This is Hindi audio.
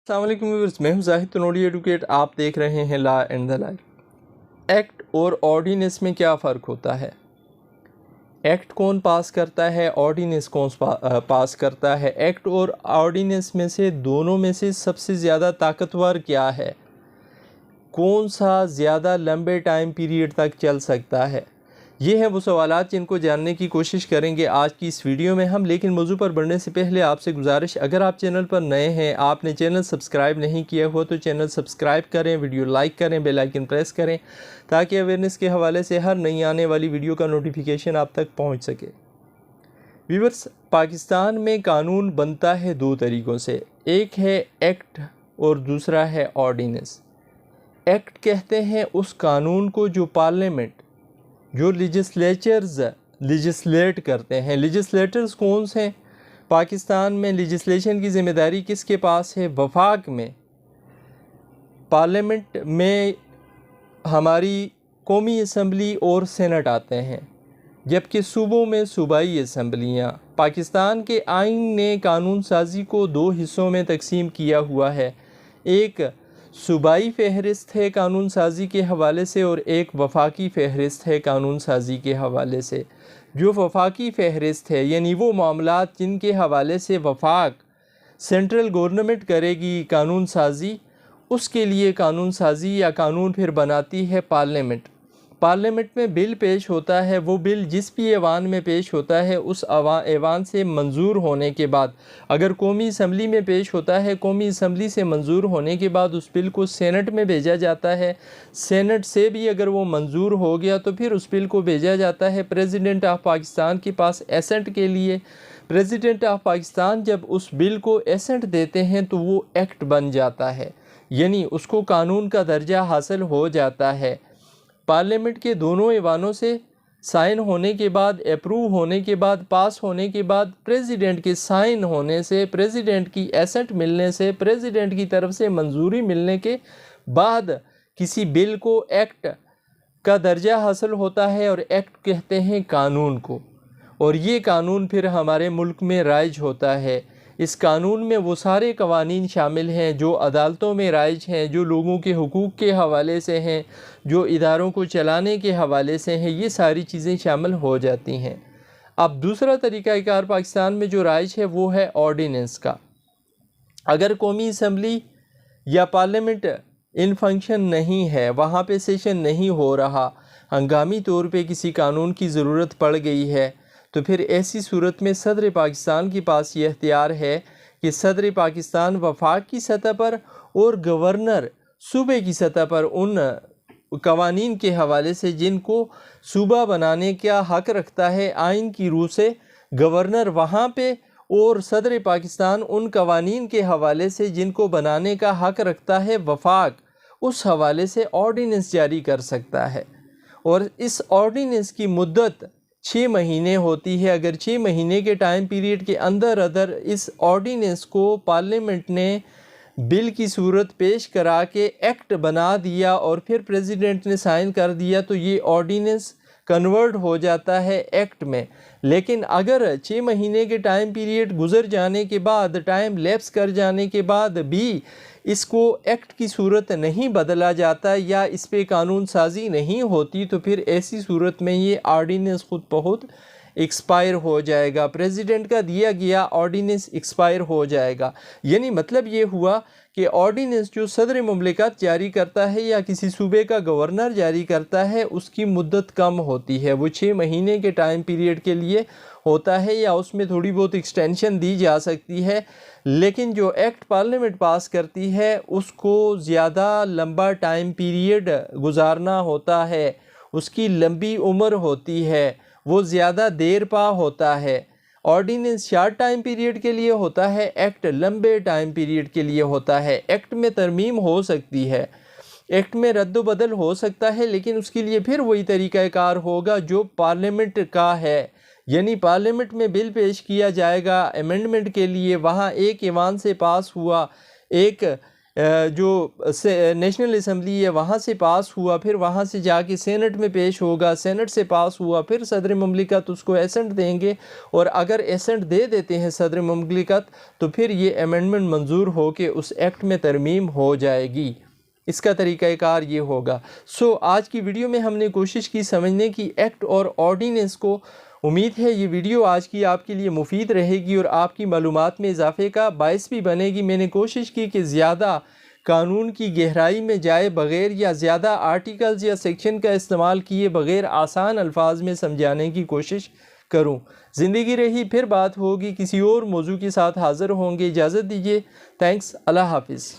अस्सलाम वालेकुम व्यूअर्स, मैं हूं जाहिद तनोड़ी एडवोकेट। आप देख रहे हैं law and the life. Act और ऑर्डिनेंस में क्या फ़र्क होता है? एक्ट कौन पास करता है, ऑर्डिनेंस कौन पास करता है? एक्ट और ऑर्डिनेंस में से दोनों में से सबसे ज़्यादा ताकतवर क्या है? कौन सा ज़्यादा लंबे टाइम पीरियड तक चल सकता है? ये हैं वो सवालात जिनको जानने की कोशिश करेंगे आज की इस वीडियो में हम। लेकिन मौजू पर बढ़ने से पहले आपसे गुजारिश, अगर आप चैनल पर नए हैं, आपने चैनल सब्सक्राइब नहीं किया हो तो चैनल सब्सक्राइब करें, वीडियो लाइक करें, बेल आइकन प्रेस करें ताकि अवेयरनेस के हवाले से हर नई आने वाली वीडियो का नोटिफिकेशन आप तक पहुँच सके। व्यूअर्स, पाकिस्तान में कानून बनता है दो तरीक़ों से, एक है एक्ट और दूसरा है ऑर्डिनेंस। एक्ट कहते हैं उस कानून को जो पार्लियामेंट, जो लेजिस्लेचर्स लेजिस्लेट करते हैं। लेजिस्लेटर्स कौन से हैं? पाकिस्तान में लेजिस्लेशन की ज़िम्मेदारी किसके पास है? वफाक में। पार्लियामेंट में हमारी कौमी असम्बली और सेनेट आते हैं, जबकि सूबों में सूबाई असम्बलियाँ। पाकिस्तान के आइन ने कानून साजी को दो हिस्सों में तकसीम किया हुआ है, एक सूबाई फ़हरिस्त है कानून साजी के हवाले से और एक वफाकी फ़हरिस्त है कानून साजी के हवाले से। जो वफाकी फ़हरिस्त है यानी वो मामलात जिनके हवाले से वफाक सेंट्रल गवर्नमेंट करेगी कानून साजी, उसके लिए कानून साजी या कानून फिर बनाती है पार्लियामेंट। पार्लियामेंट में बिल पेश होता है, वो बिल जिस भी ऐवान में पेश होता है उस ऐवान से मंजूर होने के बाद, अगर कौमी असम्बली में पेश होता है, कौमी असम्बली से मंजूर होने के बाद उस बिल को सेनेट में भेजा जाता है। सेनेट से भी अगर वो मंजूर हो गया तो फिर उस बिल को भेजा जाता है प्रेसिडेंट ऑफ पाकिस्तान के पास एसेंट के लिए। प्रेसिडेंट ऑफ पाकिस्तान जब उस बिल को एसेंट देते हैं तो वो एक्ट बन जाता है, यानी उसको कानून का दर्जा हासिल हो जाता है। पार्लियामेंट के दोनों ऐवानों से साइन होने के बाद, अप्रूव होने के बाद, पास होने के बाद, प्रेसिडेंट के साइन होने से, प्रेसिडेंट की एसेंट मिलने से, प्रेसिडेंट की तरफ से मंजूरी मिलने के बाद किसी बिल को एक्ट का दर्जा हासिल होता है और एक्ट कहते हैं कानून को। और ये कानून फिर हमारे मुल्क में राइज होता है। इस कानून में वो सारे कवानीन शामिल हैं जो अदालतों में राइज हैं, जो लोगों के हुकूक के हवाले से हैं, जो इदारों को चलाने के हवाले से हैं, ये सारी चीज़ें शामिल हो जाती हैं। अब दूसरा तरीक़ाकार पाकिस्तान में जो राइज है वो है ऑर्डिनेंस का। अगर कौमी असम्बली या पार्लियामेंट इन फंक्शन नहीं है, वहाँ पे सेशन नहीं हो रहा, हंगामी तौर पे किसी कानून की ज़रूरत पड़ गई है, तो फिर ऐसी सूरत में सदर पाकिस्तान के पास ये इख्तियार है कि सदर पाकिस्तान वफाक की सतह पर और गवर्नर सूबे की सतह पर उन कवानीन के हवाले से जिनको सूबा बनाने का हक़ रखता है आइन की रूह से, गवर्नर वहाँ पे और सदर पाकिस्तान उन कवानीन के हवाले से जिनको बनाने का हक़ रखता है वफाक, उस हवाले से ऑर्डिनेंस जारी कर सकता है। और इस ऑर्डिनेंस की मुद्दत 6 महीने होती है। अगर 6 महीने के टाइम पीरियड के अंदर अदर इस ऑर्डिनेंस को पार्लियामेंट ने बिल की सूरत पेश करा के एक्ट बना दिया और फिर प्रेसिडेंट ने साइन कर दिया तो ये ऑर्डिनेंस कन्वर्ट हो जाता है एक्ट में। लेकिन अगर 6 महीने के टाइम पीरियड गुजर जाने के बाद, टाइम लैप्स कर जाने के बाद भी इसको एक्ट की सूरत नहीं बदला जाता या इस पे कानून साजी नहीं होती, तो फिर ऐसी सूरत में ये ऑर्डिनेंस खुद बहुत एक्सपायर हो जाएगा। प्रेसिडेंट का दिया गया ऑर्डिनेंस एक्सपायर हो जाएगा। यानी मतलब ये हुआ कि ऑर्डिनेंस जो सदर मुमलिकत जारी करता है या किसी सूबे का गवर्नर जारी करता है उसकी मुद्दत कम होती है, वो 6 महीने के टाइम पीरियड के लिए होता है या उसमें थोड़ी बहुत एक्सटेंशन दी जा सकती है। लेकिन जो एक्ट पार्लियामेंट पास करती है उसको ज़्यादा लंबा टाइम पीरियड गुजारना होता है, उसकी लंबी उम्र होती है, वो ज़्यादा देर पा होता है। ऑर्डिनेंस शॉर्ट टाइम पीरियड के लिए होता है, एक्ट लंबे टाइम पीरियड के लिए होता है। एक्ट में तरमीम हो सकती है, एक्ट में रद्द बदल हो सकता है, लेकिन उसके लिए फिर वही तरीक़ाकार होगा जो पार्लियामेंट का है। यानी पार्लियामेंट में बिल पेश किया जाएगा अमेंडमेंट के लिए, वहाँ एक ऐवान से पास हुआ, एक जो नेशनल असम्बली है वहाँ से पास हुआ, फिर वहाँ से जाके सेनेट में पेश होगा, सेनेट से पास हुआ, फिर सदर ममलिकत उसको एसेंट देंगे, और अगर एसेंट दे देते हैं सदर ममलिकत तो फिर ये अमेंडमेंट मंजूर हो के उस एक्ट में तरमीम हो जाएगी। इसका तरीक़ाकार ये होगा। आज की वीडियो में हमने कोशिश की समझने की एक्ट और ऑर्डिनेंस को। उम्मीद है ये वीडियो आज की आपके लिए मुफीद रहेगी और आपकी मालूमात में इजाफे का बायस भी बनेगी। मैंने कोशिश की कि ज़्यादा कानून की गहराई में जाए बग़ैर या ज़्यादा आर्टिकल्स या सेक्शन का इस्तेमाल किए बग़ैर आसान अल्फाज में समझाने की कोशिश करूं। ज़िंदगी रही फिर बात होगी, किसी और मौजू के साथ हाज़िर होंगे। इजाज़त दीजिए। थैंक्स। अल्लाह हाफिज़।